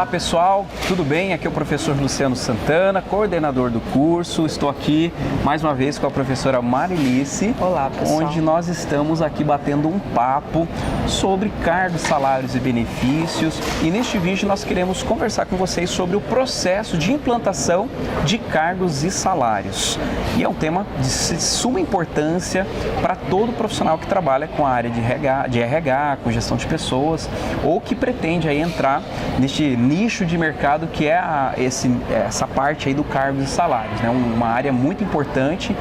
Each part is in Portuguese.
Olá pessoal, tudo bem? Aqui é o professor Luciano Santana, coordenador do curso. Estou aqui mais uma vez com a professora Marilice. Olá pessoal. Onde nós estamos aqui batendo um papo sobre cargos, salários e benefícios. E neste vídeo nós queremos conversar com vocês sobre o processo de implantação de cargos e salários. E é um tema de suma importância para todo profissional que trabalha com a área de RH, com gestão de pessoas, ou que pretende aí entrar neste nicho de mercado que é essa parte aí do cargos e salários, né? Uma área muito importante,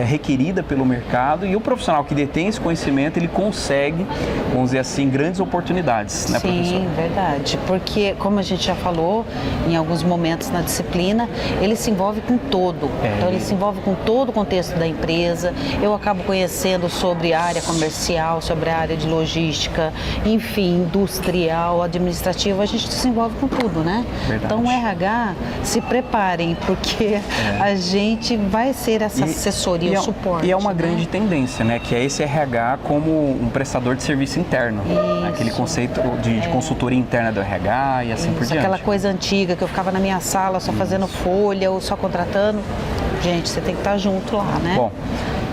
requerida pelo mercado, e o profissional que detém esse conhecimento, ele consegue, vamos dizer assim, grandes oportunidades, né, professor? Sim, verdade, porque como a gente já falou em alguns momentos na disciplina, ele se envolve com todo, então ele se envolve com todo o contexto da empresa. Eu acabo conhecendo sobre a área comercial, sobre a área de logística, enfim, industrial, administrativa, a gente se envolve com tudo, né? Verdade. Então o RH, se preparem, porque a gente vai ser essa assessoria, o suporte. E é uma né? grande tendência, né? Que é esse RH como um prestador de serviço interno. Isso. Aquele conceito de consultoria interna do RH e assim por diante. Aquela coisa antiga que eu ficava na minha sala só fazendo folha ou só contratando. Gente, você tem que estar junto lá, né? Bom,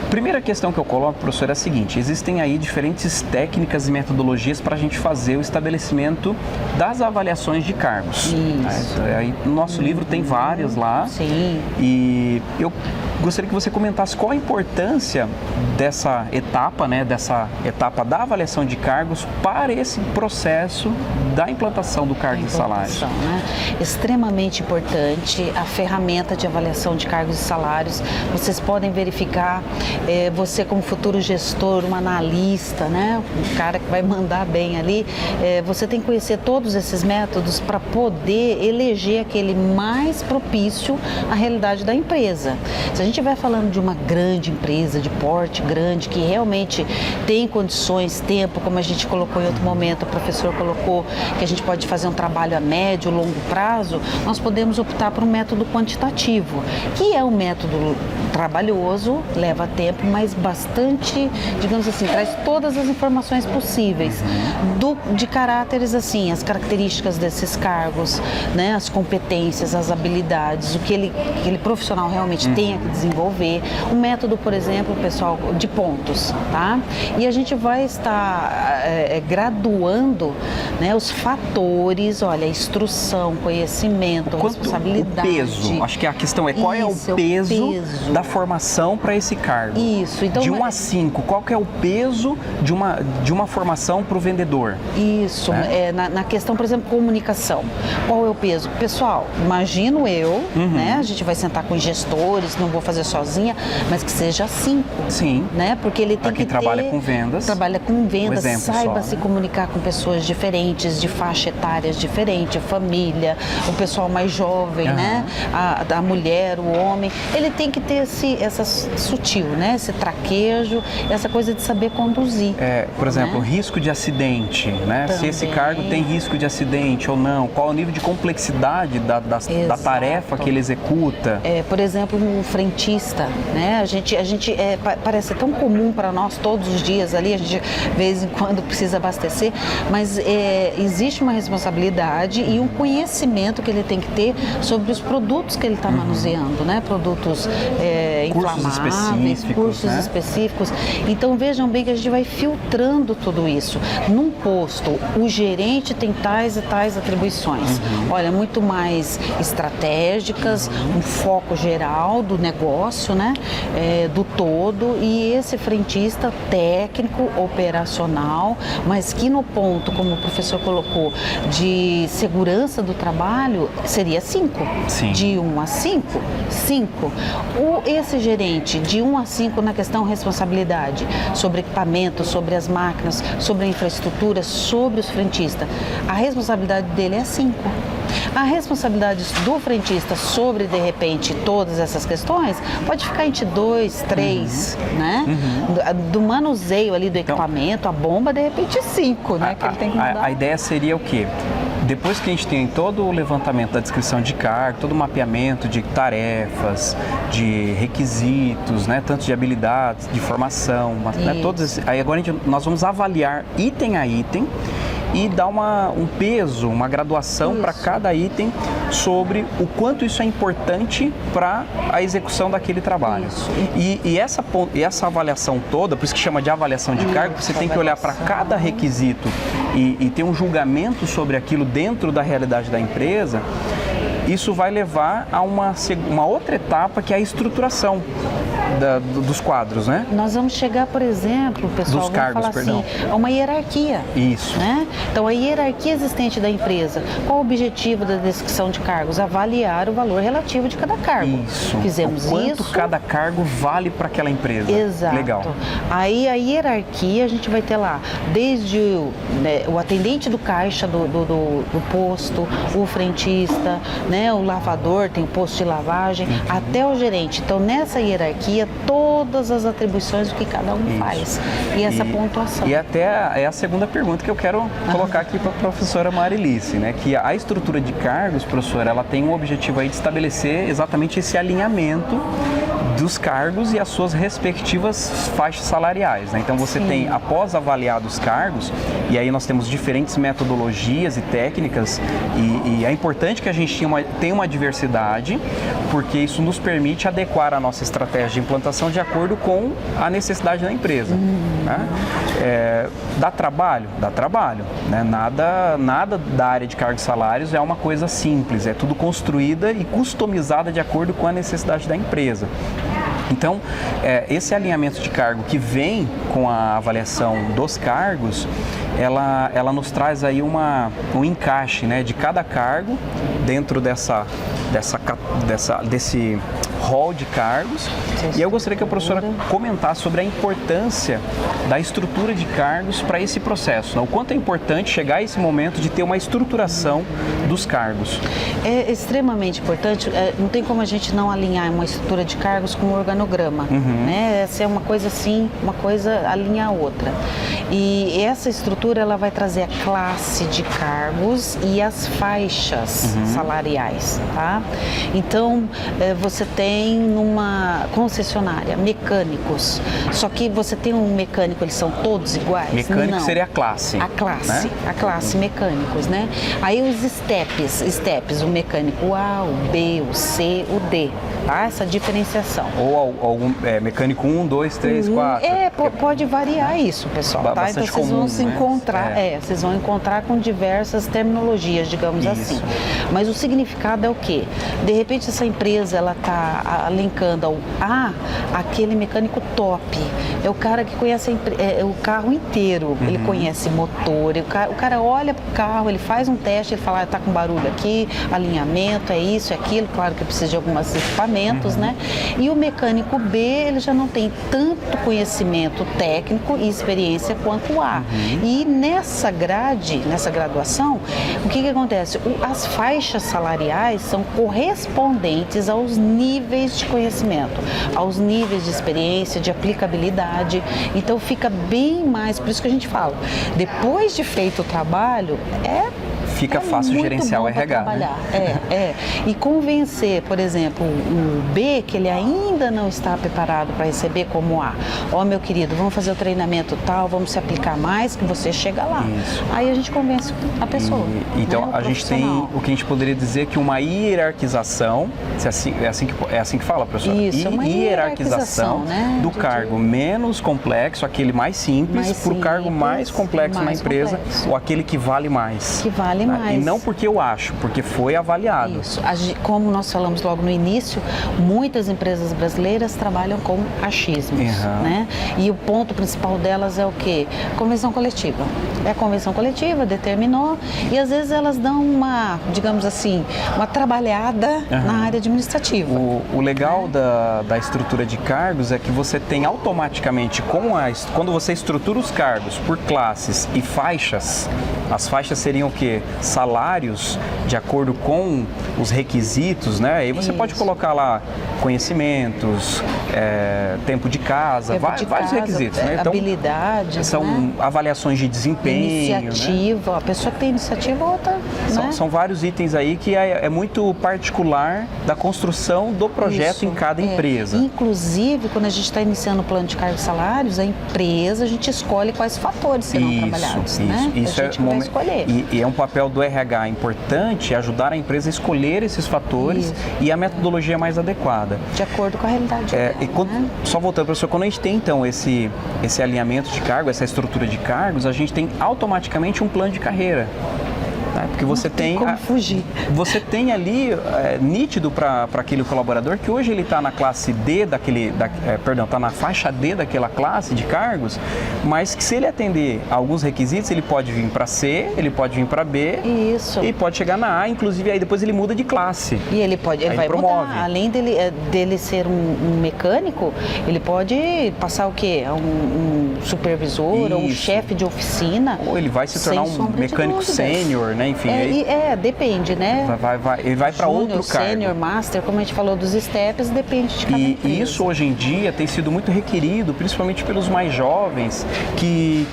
primeira questão que eu coloco, professor, é a seguinte: existem aí diferentes técnicas e metodologias para a gente fazer o estabelecimento das avaliações de cargos. Isso. Aí, no nosso livro tem várias lá. Sim. E eu gostaria que você comentasse qual a importância dessa etapa, né, dessa etapa da avaliação de cargos para esse processo da implantação do cargo e salário. Né? Extremamente importante a ferramenta de avaliação de cargos e salários. Vocês podem verificar, você como futuro gestor, um analista, né, um cara que vai mandar bem ali, você tem que conhecer todos esses métodos para poder eleger aquele mais propício à realidade da empresa. Se a gente vai falando de uma grande empresa, de porte grande, que realmente tem condições, tempo, como a gente colocou em outro momento, o professor colocou, que a gente pode fazer um trabalho a médio, longo prazo, nós podemos optar por um método quantitativo, que é um método trabalhoso, leva tempo, mas bastante, digamos assim, traz todas as informações possíveis, de caráteres assim, as características desses cargos, né, as competências, as habilidades, o que aquele profissional realmente tem que desenvolver. O método, por exemplo, pessoal, de pontos, tá? E a gente vai estar graduando, né, os fatores, olha, instrução, conhecimento, responsabilidade. O peso, acho que a questão é qual é o peso da formação para esse cargo. Isso. Então, de 1 a 5, qual que é o peso de uma formação para o vendedor? Isso, na questão, por exemplo, comunicação. Qual é o peso? Pessoal, imagino eu, né? A gente vai sentar com gestores, não vou fazer sozinha, mas que seja 5. Sim. Né? Porque ele tem que trabalha com vendas. Trabalha com vendas, saiba só, se comunicar com pessoas diferentes, de faixa etárias diferente, família, o pessoal mais jovem, né? A mulher, o homem. Ele tem que ter essa sutil, né? Esse traquejo, essa coisa de saber conduzir. Por exemplo, né? Risco de acidente, né? Se esse cargo tem risco de acidente ou não, qual o nível de complexidade da tarefa que ele executa. Por exemplo, um frentista, né? A gente parece tão comum para nós todos os dias ali, a gente de vez em quando precisa abastecer, mas existe uma responsabilidade e um conhecimento que ele tem que ter sobre os produtos que ele está manuseando, né? Produtos inflamáveis, cursos específicos. Então vejam bem que a gente vai filtrando tudo isso. Num posto, o gerente tem tais e tais atribuições. Olha, muito mais estratégicas, um foco geral do negócio, né? Do todo, e esse frentista técnico, operacional, mas que no ponto, como o professor colocou, de segurança do trabalho, seria 5. De 1 a 5, 5. Esse gerente, de 1 a 5 na questão responsabilidade, sobre equipamento, sobre as máquinas, sobre a infraestrutura, sobre os frentistas, a responsabilidade dele é 5. A responsabilidade do frentista sobre, de repente, todas essas questões pode ficar entre 2, 3, né? Do manuseio ali do equipamento, a bomba, de repente 5, né? Que ele tem que mudar. A ideia seria o quê? Depois que a gente tem todo o levantamento da descrição de cargo, todo o mapeamento de tarefas, de requisitos, né, tanto de habilidades, de formação, né, todos esses, aí agora nós vamos avaliar item a item e dá um peso, uma graduação para cada item sobre o quanto isso é importante para a execução daquele trabalho. E essa avaliação toda, por isso que chama de avaliação de cargo, você tem que olhar para cada requisito e ter um julgamento sobre aquilo dentro da realidade da empresa. Isso vai levar a uma outra etapa, que é a estruturação dos quadros, né? Nós vamos chegar, por exemplo, pessoal, dos cargos, vamos falar assim, a uma hierarquia. Isso. Né? Então, a hierarquia existente da empresa, qual o objetivo da descrição de cargos? Avaliar o valor relativo de cada cargo. Isso. Fizemos quanto isso. cada cargo vale para aquela empresa. Exato. Legal. Aí, a hierarquia, a gente vai ter lá, desde o atendente do caixa do posto, o frentista, né, o lavador, tem o posto de lavagem, até o gerente. Então, nessa hierarquia, todas as atribuições do que cada um faz. E essa pontuação. E até é a segunda pergunta que eu quero colocar aqui para a professora Marilice, né? Que a estrutura de cargos, professora, ela tem um objetivo aí de estabelecer exatamente esse alinhamento dos cargos e as suas respectivas faixas salariais, né? Então você tem, após avaliados os cargos, e aí nós temos diferentes metodologias e técnicas, e é importante que a gente tenha uma diversidade, porque isso nos permite adequar a nossa estratégia de implantação de acordo com a necessidade da empresa. Né? Dá trabalho? Dá trabalho. Né? Nada da área de cargos e salários é uma coisa simples, é tudo construída e customizada de acordo com a necessidade da empresa. Então, esse alinhamento de cargo que vem com a avaliação dos cargos, ela nos traz aí um encaixe, né, de cada cargo dentro desse rol de cargos. E eu gostaria que a professora comentasse sobre a importância da estrutura de cargos para esse processo, né? O quanto é importante chegar a esse momento de ter uma estruturação dos cargos. É extremamente importante, não tem como a gente não alinhar uma estrutura de cargos com um organograma, né? Essa é uma coisa assim, uma coisa alinha a outra. E essa estrutura, ela vai trazer a classe de cargos e as faixas salariais, tá? Então, você tem numa concessionária mecânicos, só que você tem um mecânico, eles são todos iguais? Mecânico não. Seria a classe. A classe, né? A classe mecânicos, né? Aí os steps, o mecânico A, o B, o C, o D, tá? Essa diferenciação. Ou algum mecânico 1, 2, 3, 4. Pode variar isso, pessoal, tá? Então vocês vão se encontrar, vocês vão encontrar com diversas terminologias, digamos assim. Mas o significado é o quê? De repente essa empresa, ela tá linkando ao aquele mecânico top. É o cara que conhece o carro inteiro, ele conhece motor, o cara olha pro carro, ele faz um teste, ele fala, tá com barulho aqui, alinhamento, é isso, é aquilo, claro que precisa de alguns equipamentos, né? E o mecânico B, ele já não tem tanto conhecimento técnico e experiência quanto o A. E nessa graduação, o que acontece? As faixas salariais são correspondentes aos níveis de conhecimento, aos níveis de experiência, de aplicabilidade. Então fica bem mais, por isso que a gente fala, depois de feito o trabalho, fica fácil gerenciar o RH. Né? E convencer, por exemplo, o B, que ele ainda não está preparado para receber como A. Meu querido, vamos fazer o treinamento tal, vamos se aplicar mais, que você chega lá. Isso. Aí a gente convence a pessoa. Então, né? A gente tem o que a gente poderia dizer que uma hierarquização, é assim que fala, professor? Isso, uma hierarquização, né? Do cargo menos complexo, aquele mais simples, para o cargo mais complexo na empresa, ou aquele que vale mais. Que vale mais. E não porque eu acho, porque foi avaliado. Isso. Como nós falamos logo no início, muitas empresas brasileiras trabalham com achismos, né? E o ponto principal delas é o quê? Convenção coletiva. A convenção coletiva determinou e às vezes elas dão digamos assim, uma trabalhada na área administrativa. O legal da estrutura de cargos é que você tem automaticamente, quando você estrutura os cargos por classes e faixas, as faixas seriam o quê? Salários de acordo com os requisitos, né? Aí você pode colocar lá conhecimentos, tempo de casa, vários requisitos, né? Então, habilidades, são avaliações de desempenho, iniciativa, né? A pessoa que tem iniciativa, outra, né? São vários itens aí que é muito particular da construção do projeto em cada empresa. Inclusive, quando a gente está iniciando o plano de cargos e salários, a empresa, a gente escolhe quais fatores serão trabalhados, né? Isso é um escolher. E é um papel do RH importante ajudar a empresa a escolher esses fatores e a metodologia mais adequada. De acordo com a realidade dela, Só voltando, professor, quando a gente tem então esse alinhamento de cargo, essa estrutura de cargos, a gente tem automaticamente um plano de carreira. Porque você tem, como fugir. Você tem ali nítido para aquele colaborador que hoje ele está na classe D está na faixa D daquela classe de cargos, mas que se ele atender a alguns requisitos, ele pode vir para C, ele pode vir para B. Isso. E pode chegar na A, inclusive aí depois ele muda de classe. E ele vai promove. Mudar. Além dele ser um mecânico, ele pode passar o quê? Um supervisor ou um chefe de oficina. Ou ele vai se tornar um mecânico sênior, né? Enfim, depende, né? Ele vai para outro cargo. Sênior, master, como a gente falou dos steps, depende de cada empresa. E isso hoje em dia tem sido muito requerido, principalmente pelos mais jovens, que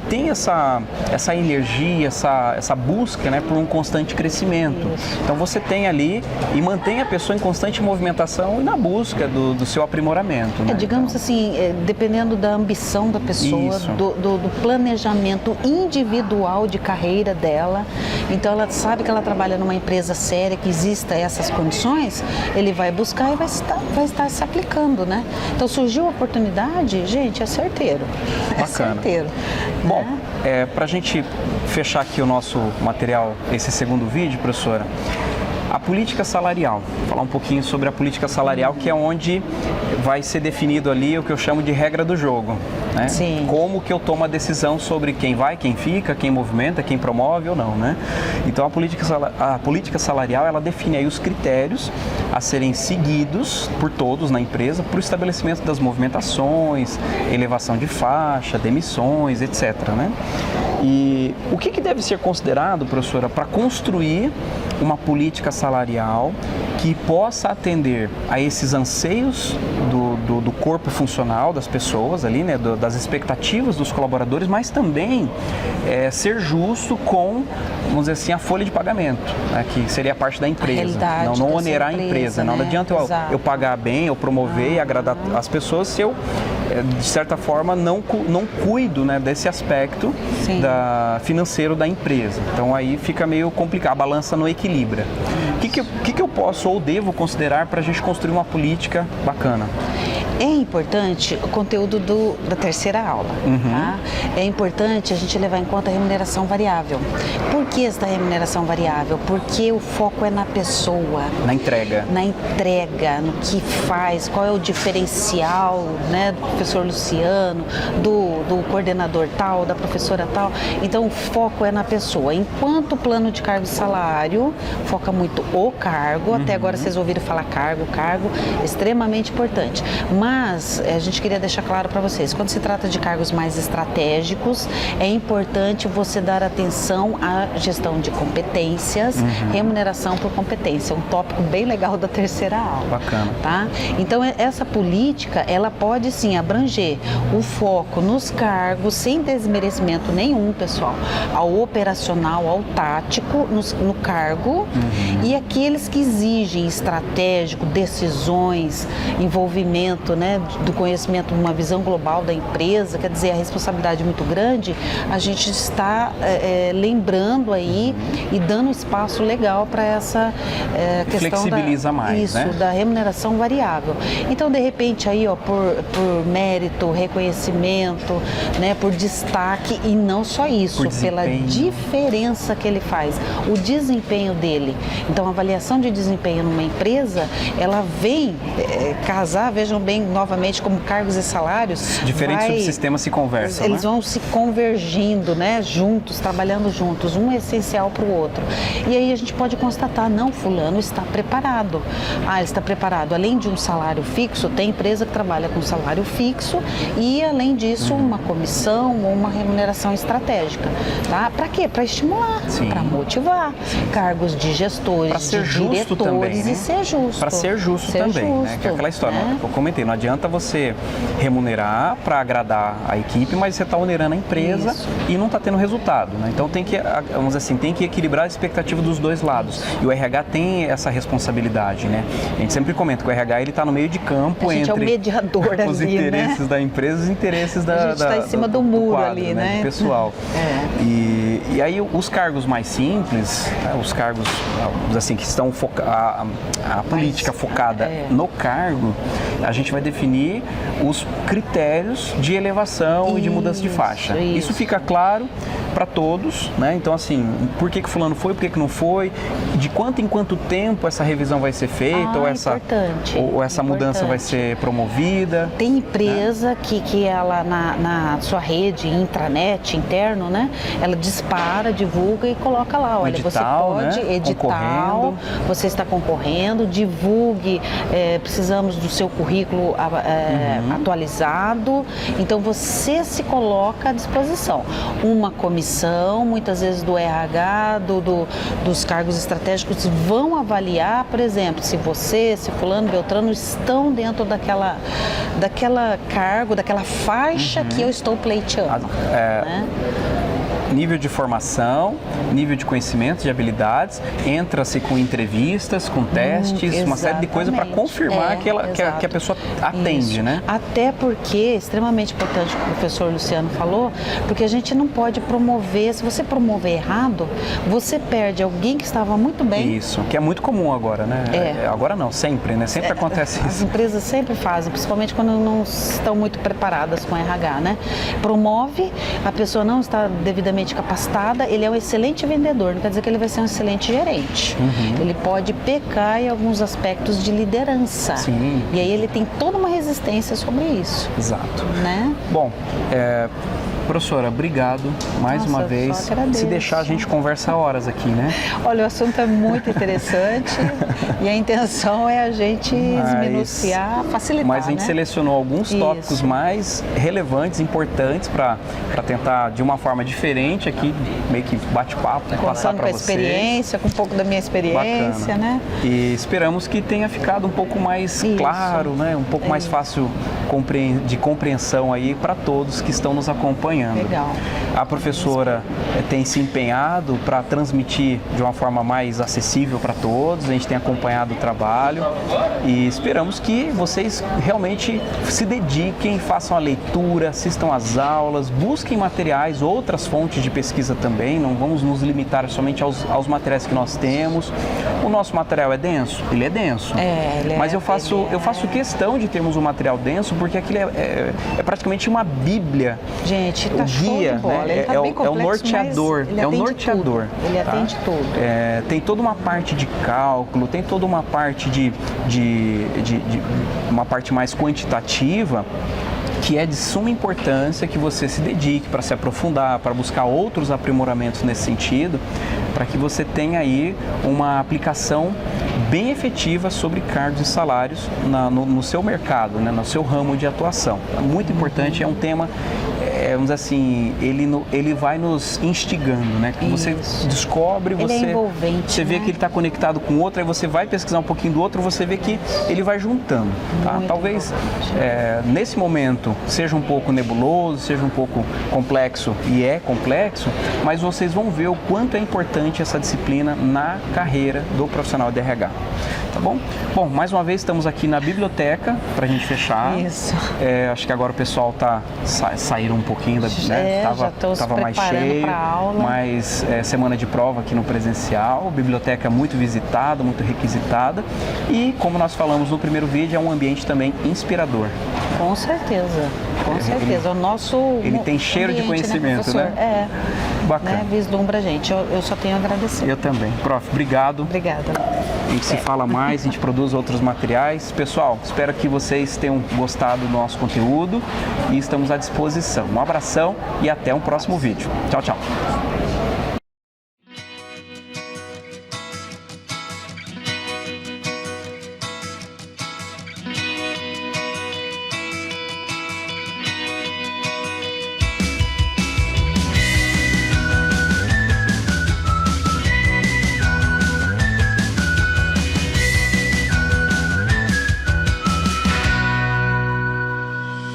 tem essa energia, essa busca, né, por um constante crescimento. Isso. Então você tem ali e mantém a pessoa em constante movimentação e na busca do seu aprimoramento. Né? Digamos assim, dependendo da ambição da pessoa, do planejamento individual de carreira dela. Então ela sabe que ela trabalha numa empresa séria, que exista essas condições, ele vai buscar e vai estar se aplicando, né? Então surgiu a oportunidade, gente, é certeiro. Bacana. É certeiro. Bom, para a gente fechar aqui o nosso material, esse segundo vídeo, professora, a política salarial. Falar um pouquinho sobre a política salarial, que é onde vai ser definido ali o que eu chamo de regra do jogo. Né? Sim. Como que eu tomo a decisão sobre quem vai, quem fica, quem movimenta, quem promove ou não, né? Então a política salarial, ela define aí os critérios a serem seguidos por todos na empresa para o estabelecimento das movimentações, elevação de faixa, demissões, etc. Né? E o que deve ser considerado, professora, para construir uma política salarial que possa atender a esses anseios do corpo funcional das pessoas ali, né, das expectativas dos colaboradores, mas também ser justo com, vamos dizer assim, a folha de pagamento, né, que seria a parte da empresa. Não onerar a empresa. Né? Não adianta eu pagar bem, eu promover e agradar as pessoas se eu, de certa forma, não cuido, né, desse aspecto financeiro da empresa. Então aí fica meio complicado, a balança não equilibra. O que eu posso ou devo considerar para a gente construir uma política bacana? É importante o conteúdo da terceira aula. Tá? É importante a gente levar em conta a remuneração variável. Por que esta remuneração variável? Porque o foco é na pessoa. Na entrega. Na entrega, no que faz, qual é o diferencial, né, do professor Luciano, do coordenador tal, da professora tal. Então o foco é na pessoa. Enquanto o plano de cargo e salário foca muito o cargo, até agora vocês ouviram falar cargo, extremamente importante. Mas a gente queria deixar claro para vocês, quando se trata de cargos mais estratégicos, é importante você dar atenção à gestão de competências, remuneração por competência, um tópico bem legal da terceira aula. Bacana. Tá? Então essa política, ela pode sim abranger o foco nos cargos, sem desmerecimento nenhum, pessoal, ao operacional, ao tático, no cargo, e aqueles que exigem estratégico, decisões, envolvimento, né, do conhecimento, uma visão global da empresa, quer dizer, a responsabilidade muito grande, a gente está lembrando aí e dando espaço legal para essa questão da remuneração variável. Então, de repente, aí, por mérito, reconhecimento, né, por destaque, e não só isso, pela diferença que ele faz, o desempenho dele. Então, a avaliação de desempenho numa empresa, ela vem casar, vejam bem, novamente, como cargos e salários. Diferentes subsistemas se conversam, eles vão se convergindo, né, juntos, trabalhando juntos, um é essencial para o outro. E aí a gente pode constatar, não, fulano está preparado. Ele está preparado. Além de um salário fixo, tem empresa que trabalha com salário fixo e, além disso, uma comissão ou uma remuneração estratégica. Tá? Para quê? Para estimular, para motivar. Cargos de gestores, de diretores também, né? E ser justo. Para ser justo também. Justo, né? Que é aquela história, eu comentei, não adianta você remunerar para agradar a equipe, mas você está onerando a empresa e não está tendo resultado, né? Então tem que, vamos dizer assim, tem que equilibrar a expectativa dos dois lados. E o RH tem essa responsabilidade, né? A gente sempre comenta que o RH ele está no meio de campo entre é o mediador os ali, interesses, né? da empresa e os interesses a gente está em cima do muro quadro, ali, né? Do pessoal. E aí os cargos mais simples, né, os cargos assim que estão a política focada no cargo, a gente vai definir os critérios de elevação e de mudança de faixa. Isso fica claro para todos, né? Então assim, por que fulano foi, por que não foi, de quanto em quanto tempo essa revisão vai ser feita, ou essa mudança vai ser promovida. Tem empresa que ela na sua rede intranet, interno, né? Ela dispara, divulga e coloca lá, olha, edital, você pode, né? edital, você está concorrendo, divulgue, precisamos do seu currículo atualizado, então você se coloca à disposição. Uma comissão, muitas vezes do RH, dos cargos estratégicos, vão avaliar, por exemplo, se você, se fulano, beltrano estão dentro daquela cargo, daquela faixa que eu estou pleiteando. Né? Nível de formação, nível de conhecimento, de habilidades, entra-se com entrevistas, com testes, uma série de coisas para confirmar que a pessoa atende, isso, né? Até porque é extremamente importante o que o professor Luciano falou, porque a gente não pode promover, se você promover errado, você perde alguém que estava muito bem. Isso, que é muito comum agora, né? Agora não, sempre, né? Sempre acontece isso. As empresas sempre fazem, principalmente quando não estão muito preparadas com RH, né? Promove, a pessoa não está devidamente capacitada, ele é um excelente vendedor, não quer dizer que ele vai ser um excelente gerente. Ele pode pecar em alguns aspectos de liderança. Sim. E aí ele tem toda uma resistência sobre isso. Exato. Né? Bom, professora, obrigado mais uma vez. Só agradeço. Se deixar, a gente conversa horas aqui, né? Olha, o assunto é muito interessante e a intenção é a gente esmiuçar, facilitar. Mas a gente selecionou alguns tópicos mais relevantes, importantes para tentar, de uma forma diferente aqui, meio que bate-papo, passar para vocês. Com a experiência, com um pouco da minha experiência, né? E esperamos que tenha ficado um pouco mais claro, né? Um pouco mais fácil de compreensão aí para todos que estão nos acompanhando. Legal. A professora tem se empenhado para transmitir de uma forma mais acessível para todos, a gente tem acompanhado o trabalho e esperamos que vocês realmente se dediquem, façam a leitura, assistam às aulas, busquem materiais, outras fontes de pesquisa também, não vamos nos limitar somente aos materiais que nós temos. O nosso material é denso? Ele é denso. Mas eu faço questão de termos um material denso porque aquilo é praticamente uma bíblia. Gente, tá guia, show de bola. né? Ele tá bem complexo, é o norteador. Ele atende tudo. Tem toda uma parte de cálculo, tem toda uma parte de uma parte mais quantitativa que é de suma importância que você se dedique para se aprofundar, para buscar outros aprimoramentos nesse sentido, para que você tenha aí uma aplicação bem efetiva sobre cargos e salários no seu mercado, né, no seu ramo de atuação. Muito importante, é um tema, vamos dizer assim, ele vai nos instigando, né? Você descobre, você vê que ele está conectado com o outro, aí você vai pesquisar um pouquinho do outro, você vê que ele vai juntando. Tá? Talvez nesse momento seja um pouco nebuloso, seja um pouco complexo, e é complexo, mas vocês vão ver o quanto é importante essa disciplina na carreira do profissional de RH. Tá bom? Bom, mais uma vez estamos aqui na biblioteca para a gente fechar. Isso. Acho que agora o pessoal saíram um pouquinho né? Tava mais cheio, mas semana de prova aqui no presencial, biblioteca muito visitada, muito requisitada e, como nós falamos no primeiro vídeo, é um ambiente também inspirador. Com certeza, com certeza. Ele tem cheiro de conhecimento, né? Bacana. Né? Vislumbra a gente. Eu só tenho a agradecer. Eu também. Prof, obrigado. Obrigada. A gente se fala mais, a gente produz outros materiais. Pessoal, espero que vocês tenham gostado do nosso conteúdo e estamos à disposição. Um abração e até um próximo vídeo. Tchau, tchau.